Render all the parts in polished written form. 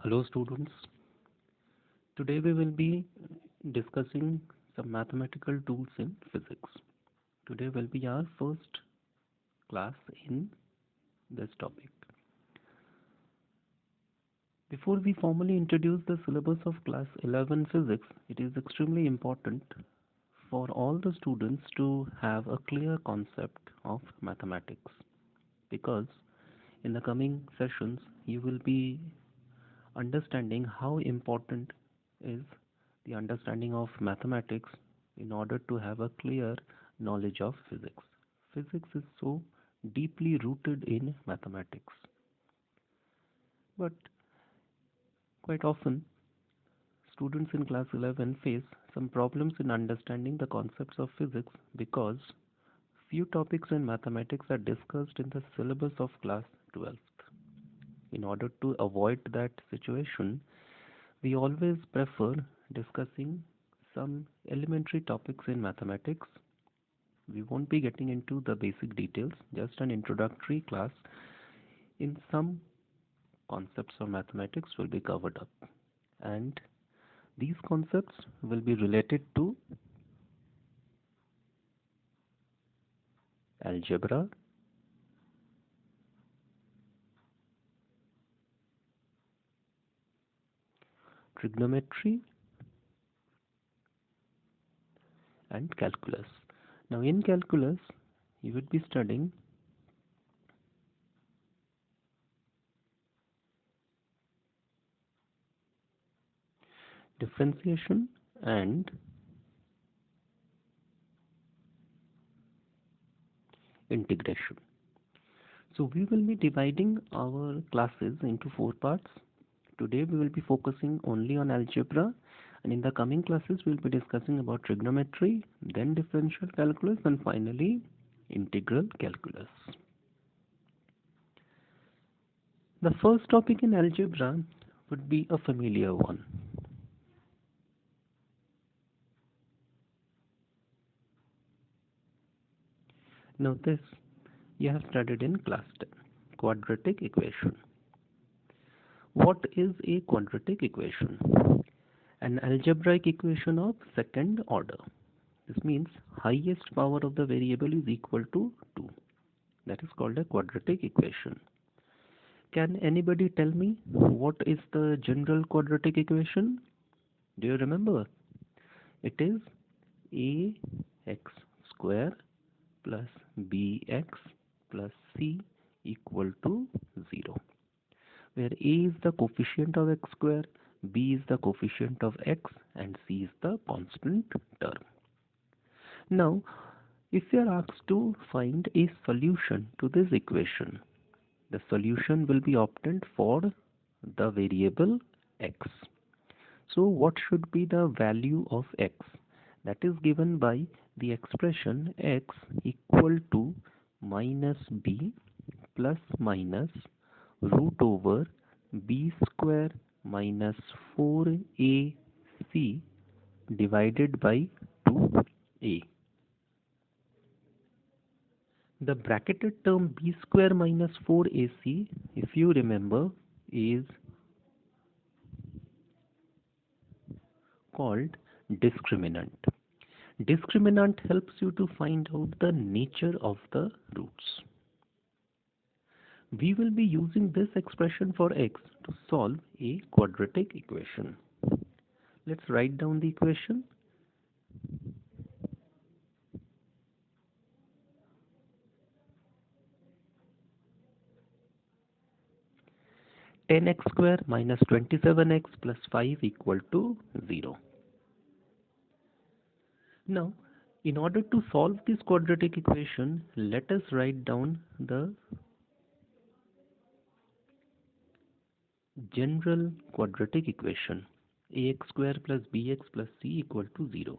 Hello students, today we will be discussing some mathematical tools in physics. Today will be our first class in this topic. Before we formally introduce the syllabus of class 11 physics, it is extremely important for all the students to have a clear concept of mathematics, because in the coming sessions you will be understanding how important is the understanding of mathematics in order to have a clear knowledge of physics. Physics is so deeply rooted in mathematics. But quite often, students in class 11 face some problems in understanding the concepts of physics because few topics in mathematics are discussed in the syllabus of class 12th. In order to avoid that situation, we always prefer discussing some elementary topics in mathematics. We won't be getting into the basic details, just an introductory class in some concepts of mathematics will be covered up. And these concepts will be related to algebra, trigonometry, and calculus. Now in calculus, you would be studying differentiation and integration. So we will be dividing our classes into four parts. Today we will be focusing only on algebra, and in the coming classes we will be discussing about trigonometry, then differential calculus, and finally integral calculus. The first topic in algebra would be a familiar one. Now this you have studied in class 10, quadratic equation. What is a quadratic equation? An algebraic equation of second order. This means highest power of the variable is equal to 2. That is called a quadratic equation. Can anybody tell me what is the general quadratic equation? Do you remember? It is ax square plus bx plus c equal to 0, where a is the coefficient of x square, b is the coefficient of x, and c is the constant term. Now, if you are asked to find a solution to this equation, the solution will be obtained for the variable x. So what should be the value of x? That is given by the expression x equal to minus b plus minus root over b square minus 4ac divided by 2a. The bracketed term b square minus 4ac, if you remember, is called discriminant. Discriminant helps you to find out the nature of the roots. We will be using this expression for x to solve a quadratic equation. Let's write down the equation. (10x square minus 27x plus 5 equal to 0). Now, in order to solve this quadratic equation, let us write down the general quadratic equation. Ax square plus bx plus c equal to 0.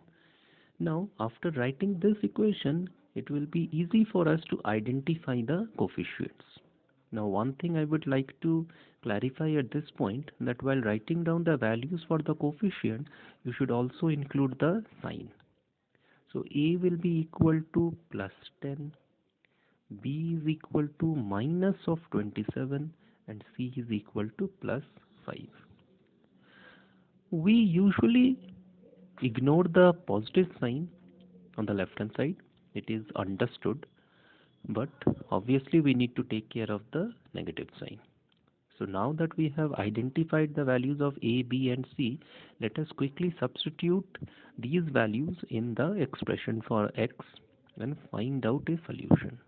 Now, after writing this equation, it will be easy for us to identify the coefficients. Now, one thing I would like to clarify at this point, that while writing down the values for the coefficient, you should also include the sign. So a will be equal to plus 10, b is equal to minus of 27, and c is equal to plus 5. We usually ignore the positive sign on the left hand side. It is understood, but obviously we need to take care of the negative sign. So now that we have identified the values of a, b and c, let us quickly substitute these values in the expression for x and find out a solution.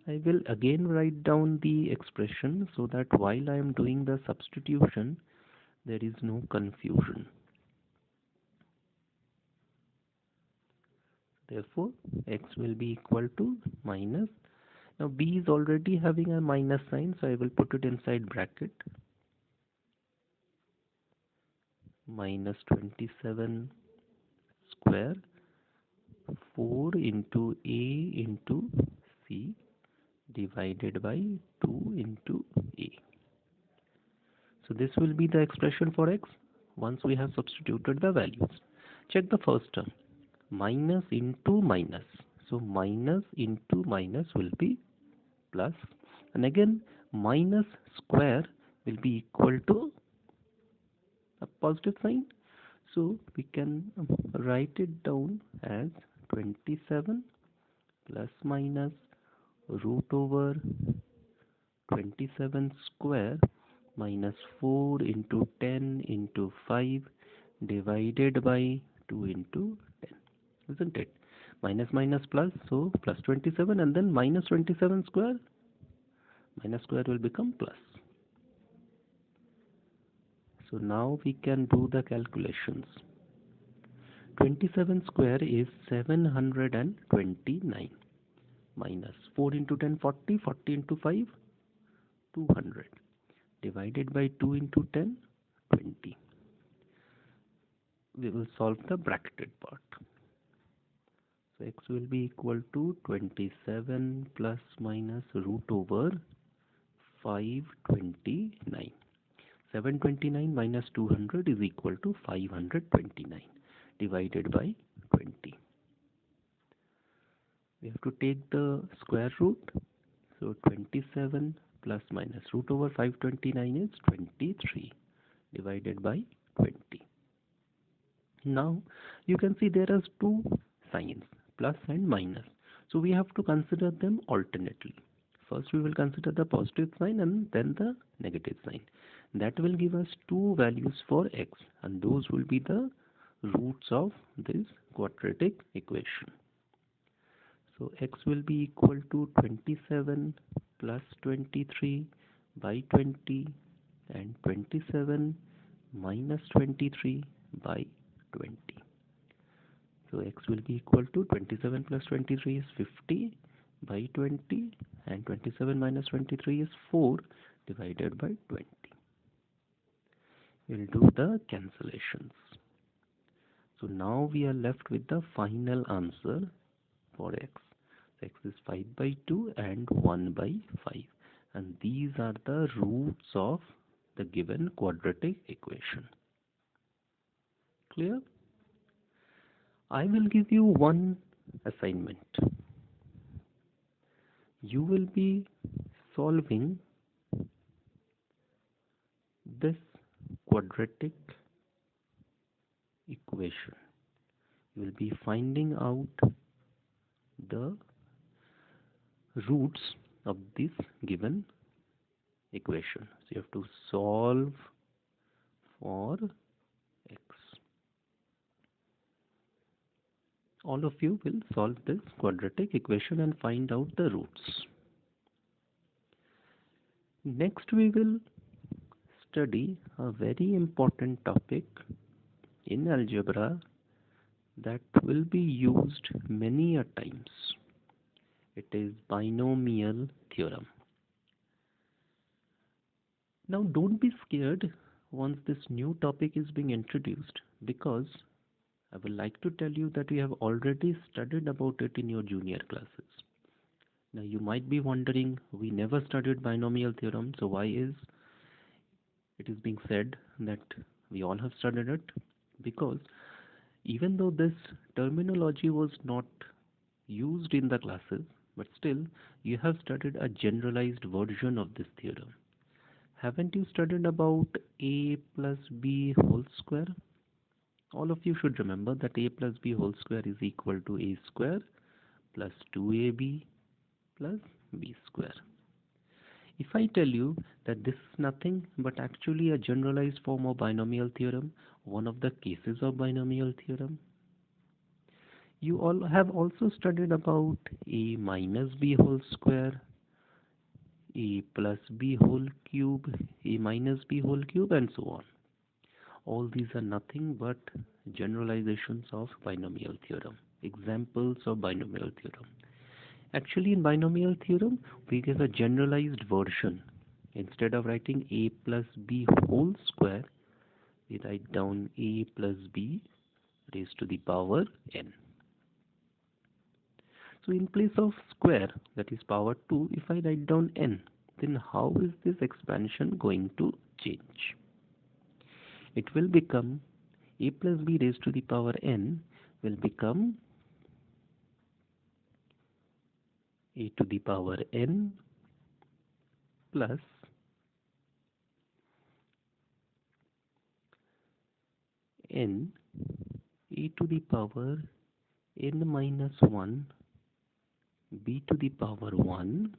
I will again write down the expression so that while I am doing the substitution there is no confusion. Therefore x will be equal to minus, now b is already having a minus sign, so I will put it inside bracket, minus 27 square 4 into a into c divided by 2 into a. So this will be the expression for x once we have substituted the values. Check the first term, minus into minus. So minus into minus will be plus, and again minus square will be equal to a positive sign. So we can write it down as 27 plus minus root over 27 square minus 4 into 10 into 5 divided by 2 into 10, isn't it? Minus minus plus, so plus 27, and then minus 27 square, minus square will become plus. So now we can do the calculations. 27 square is 729 minus 4 into 10 40, 40 into 5 200 divided by 2 into 10 20. We will solve the bracketed part. So x will be equal to 27 plus minus root over 529. 729 minus 200 is equal to 529 divided by 20. We have to take the square root. So 27 plus minus root over 529 is 23 divided by 20. Now you can see there are two signs, plus and minus. So we have to consider them alternately. First we will consider the positive sign and then the negative sign. That will give us two values for x, and those will be the roots of this quadratic equation. So x will be equal to 27 plus 23 by 20 and 27 minus 23 by 20. So x will be equal to 27 plus 23 is 50 by 20 and 27 minus 23 is 4 divided by 20. We'll do the cancellations. So now we are left with the final answer for x. X is 5 by 2 and 1 by 5, and these are the roots of the given quadratic equation. Clear? I will give you one assignment. You will be solving this quadratic equation. You will be finding out the roots of this given equation. So you have to solve for x. All of you will solve this quadratic equation and find out the roots. Next we will study a very important topic in algebra that will be used many a times. It is binomial theorem. Now don't be scared once this new topic is being introduced, because I would like to tell you that we have already studied about it in your junior classes. Now you might be wondering, we never studied binomial theorem, so why is it is being said that we all have studied it? Because even though this terminology was not used in the classes, but still you have studied a generalized version of this theorem. Haven't you studied about a plus b whole square? All of you should remember that a plus b whole square is equal to a square plus 2ab plus b square. If I tell you that this is nothing but actually a generalized form of binomial theorem, one of the cases of binomial theorem, you all have also studied about a minus b whole square, a plus b whole cube, a minus b whole cube, and so on. All these are nothing but generalizations of binomial theorem, examples of binomial theorem. Actually, in binomial theorem, we give a generalized version. Instead of writing a plus b whole square, we write down a plus b raised to the power n. So in place of square, that is power 2, if I write down n, then how is this expansion going to change? It will become a plus b raised to the power n will become a to the power n plus n e to the power n minus 1 b to the power 1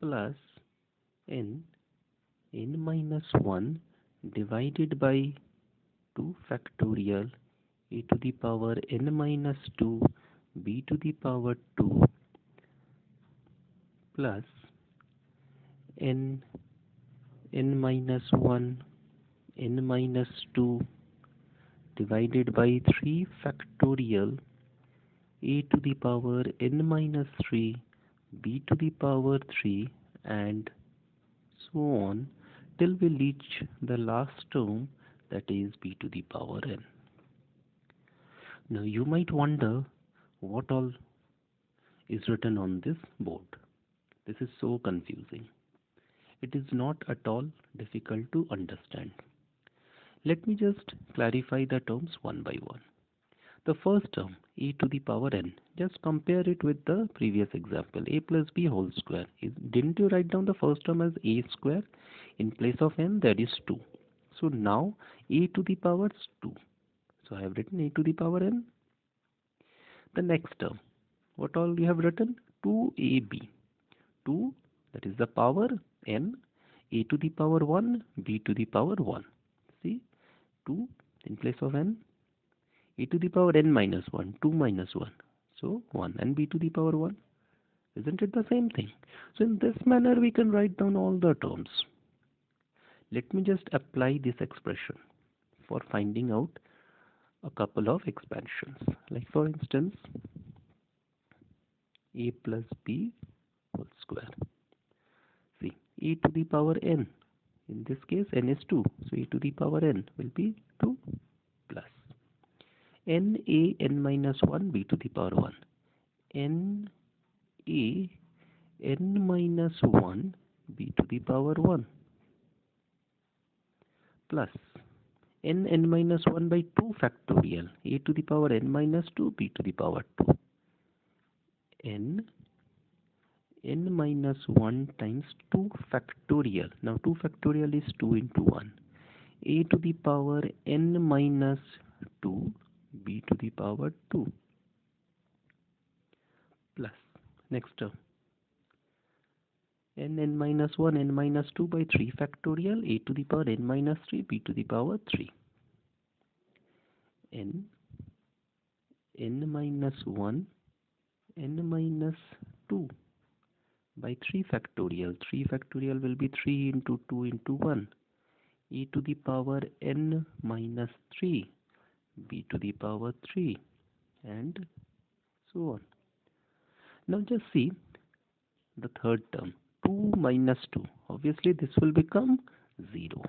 plus n minus 1 divided by 2 factorial e to the power n minus 2 b to the power 2 plus n minus 1 n minus 2 divided by 3 factorial a to the power n minus 3 b to the power 3 and so on till we reach the last term, that is b to the power n. Now you might wonder what all is written on this board. This is so confusing. It is not at all difficult to understand. Let me just clarify the terms one by one. The first term, e to the power n, just compare it with the previous example, a plus b whole square. Didn't you write down the first term as a square? In place of n, that is 2. So now a to the power 2. So I have written a to the power n. The next term, what all you have written? 2ab. 2, that is the power n, a to the power 1, b to the power 1. See, 2 in place of n, e to the power n minus 1, 2 minus 1, so 1, and b to the power 1. Isn't it the same thing? So in this manner we can write down all the terms. Let me just apply this expression for finding out a couple of expansions. Like for instance, a plus b whole square. See, e to the power n. In this case, n is 2. So e to the power n will be 2 plus n a n minus 1 b to the power 1. N a n minus 1 b to the power 1 plus n minus 1 by 2 factorial a to the power n minus 2 b to the power 2. n minus 1 times 2 factorial. Now 2 factorial is 2 into 1. A to the power n minus 2 b to the power 2 plus next term n minus 1 n minus 2 by 3 factorial a to the power n minus 3 b to the power 3. n minus 1 n minus 2 by 3 factorial. 3 factorial will be 3 into 2 into 1 e to the power n minus 3 b to the power 3 and so on. Now just see the third term, 2 minus 2. Obviously this will become 0.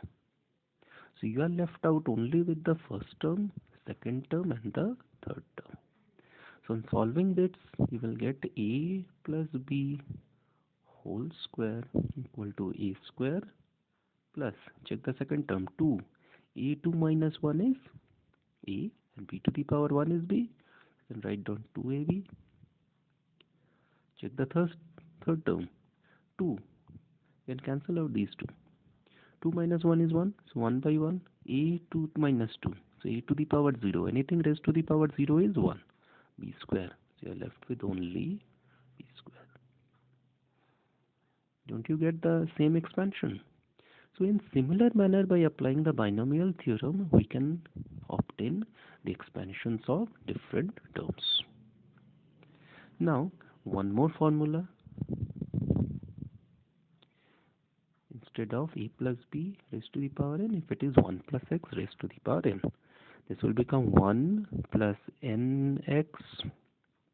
So you are left out only with the first term, second term and the third term. So in solving this, you will get a plus b whole square equal to a square plus, check the second term, 2. a2 minus 1 is a and b to the power 1 is b. Then write down 2ab. Check the third term, 2. You can cancel out these two. 2 minus 1 is 1, so 1 by 1. A2 minus 2, so a to the power 0. Anything raised to the power 0 is 1. B square. So you are left with only B square. Don't you get the same expansion? So in similar manner, by applying the binomial theorem, we can obtain the expansions of different terms. Now, one more formula. Instead of a plus b raised to the power n, if it is 1 plus x raised to the power n, this will become 1 plus nx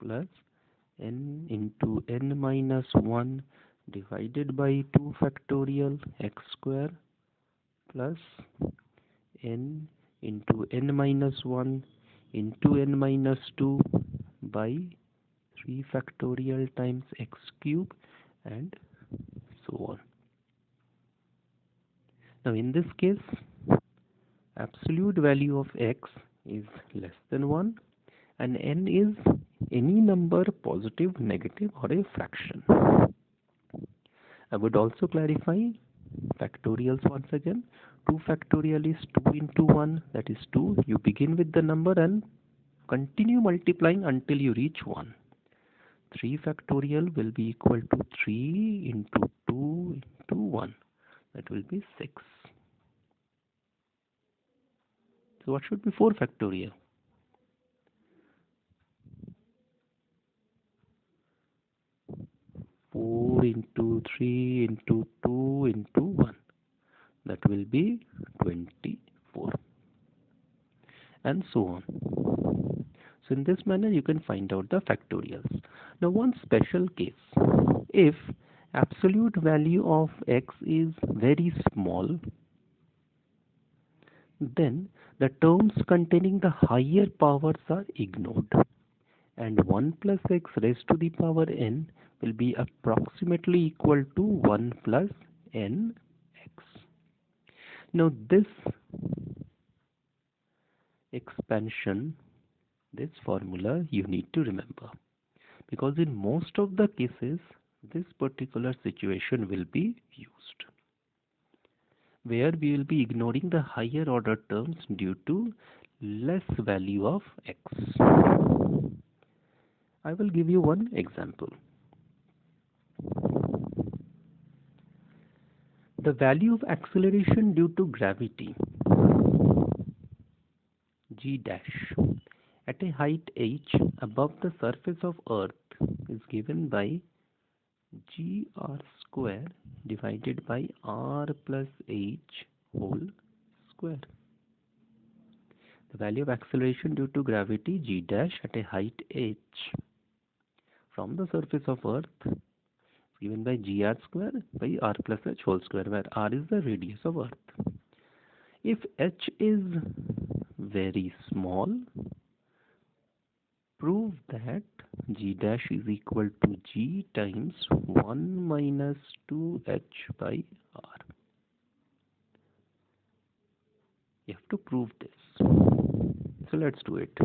plus n into n minus 1 divided by 2 factorial x square plus n into n minus 1 into n minus 2 by 3 factorial times x cube and so on. Now in this case, absolute value of x is less than 1 and n is any number, positive, negative or a fraction. I would also clarify factorials once again. 2 factorial is 2 into 1, that is 2. You begin with the number and continue multiplying until you reach 1. 3 factorial will be equal to 3 into 2 into 1. That will be 6. So what should be 4 factorial? 4 into 3 into 2 into 1. That will be 24. And so on. So in this manner you can find out the factorials. Now one special case. If absolute value of x is very small, then the terms containing the higher powers are ignored, and 1 plus x raised to the power n will be approximately equal to 1 plus n x. Now this expansion, this formula you need to remember, because in most of the cases this particular situation will be used, where we will be ignoring the higher order terms due to less value of x. I will give you one example. The value of acceleration due to gravity g dash at a height h above the surface of earth is given by gr square divided by r plus h whole square. The value of acceleration due to gravity g dash at a height h from the surface of earth given by gr square by r plus h whole square, where r is the radius of earth. If h is very small, prove that g dash is equal to g times 1 minus 2h by r. You have to prove this. So let's do it.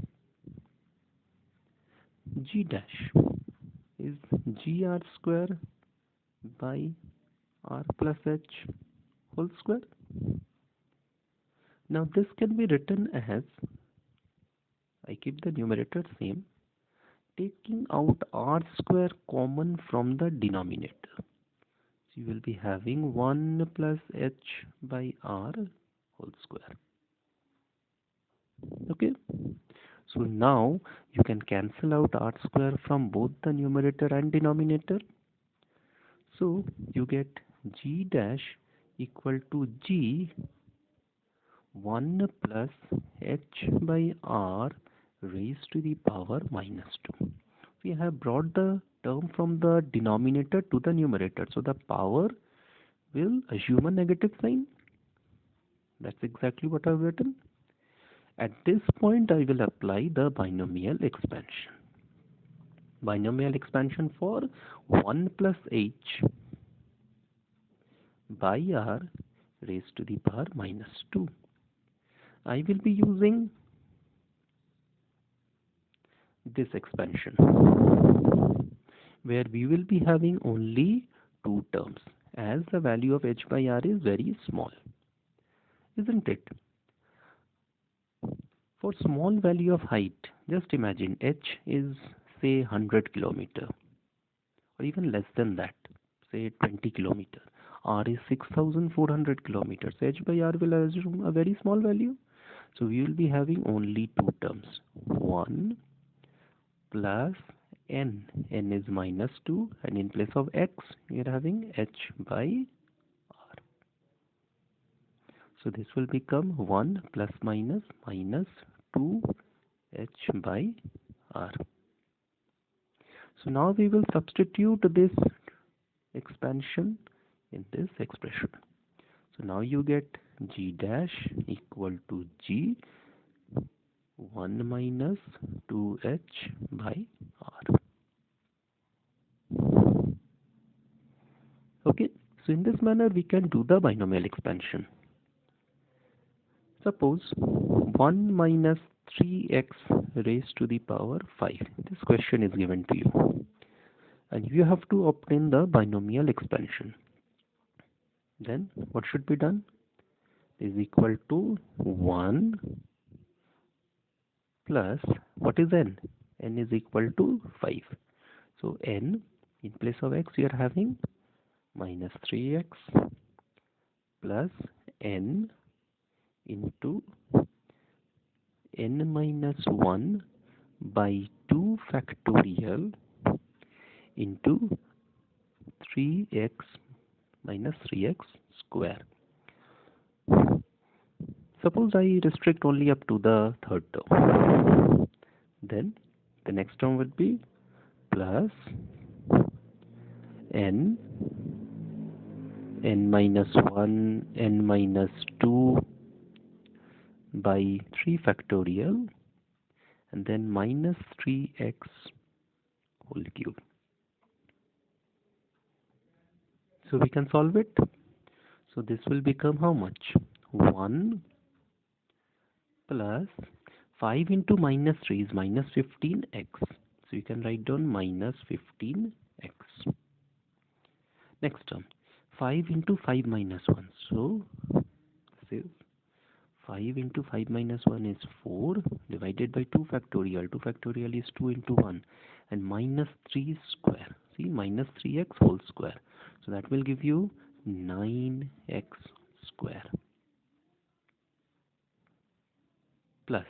G dash is gr square by r plus h whole square. Now this can be written as, I keep the numerator same, taking out r square common from the denominator. So you will be having 1 plus h by r whole square. Okay. So now you can cancel out r square from both the numerator and denominator. So you get g dash equal to g 1 plus h by r raised to the power minus 2. We have brought the term from the denominator to the numerator, so the power will assume a negative sign. That's exactly what I've written. At this point I will apply the binomial expansion. Binomial expansion for 1 plus h by r raised to the power minus 2. I will be using this expansion, where we will be having only two terms, as the value of h by r is very small, isn't it? For small value of height, just imagine h is say 100 kilometer or even less than that, say 20 kilometer. R is 6400 kilometers. H by R will assume a very small value. So we will be having only two terms. 1 plus n. N is minus 2, and in place of x, we are having h by r. So this will become 1 plus minus minus 2 h by r. So now we will substitute this expansion in this expression. So now you get g dash equal to g 1 minus 2h by r. Okay, so in this manner we can do the binomial expansion. Suppose 1 minus 3x raised to the power 5. This question is given to you, and you have to obtain the binomial expansion. Then what should be done? Is equal to 1 plus, what is n? N is equal to 5. So n, in place of x, we are having minus 3x plus n into n minus 1 by 2 factorial into 3x minus 3x square. Suppose I restrict only up to the third term. Then the next term would be plus n minus 1, n minus 2 by 3 factorial, and then minus 3x whole cube. So we can solve it. So this will become how much? 1 plus 5 into minus 3 is minus 15x. So you can write down minus 15x. Next term, 5 into 5 minus 1. So this is 5 into 5 minus 1 is 4 divided by 2 factorial. 2 factorial is 2 into 1, and minus 3 square. See, minus 3x whole square. So that will give you 9x square plus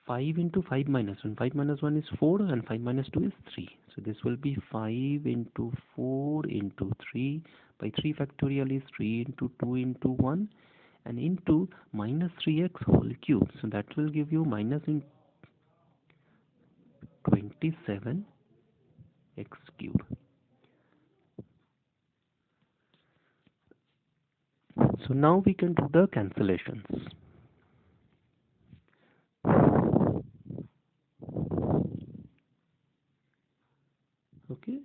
5 into 5 minus 1. 5 minus 1 is 4, and 5 minus 2 is 3. So this will be 5 into 4 into 3 by 3 factorial is 3 into 2 into 1, and into minus 3x whole cube. So that will give you minus 27x cube. So now we can do the cancellations. Okay,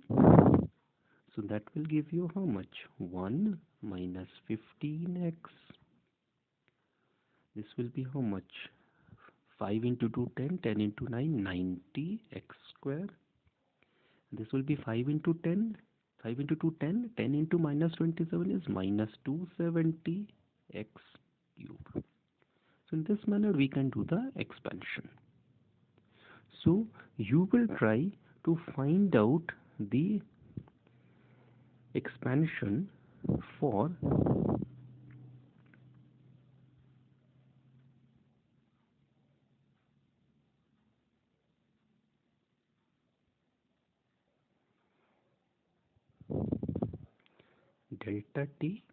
so that will give you how much? 1 minus 15x. This will be how much? 5 into 2, 10, 10 into 9, 90x square. This will be 5 into 10, 5 into 2, 10, 10 into minus 27 is minus 270x cube. So in this manner we can do the expansion. So you will try to find out the expansion for delta t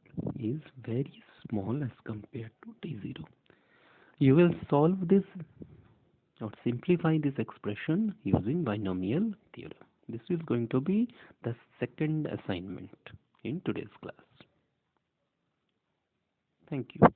is very small as compared to t0. You will solve this or simplify this expression using binomial theorem. This is going to be the second assignment in today's class. Thank you.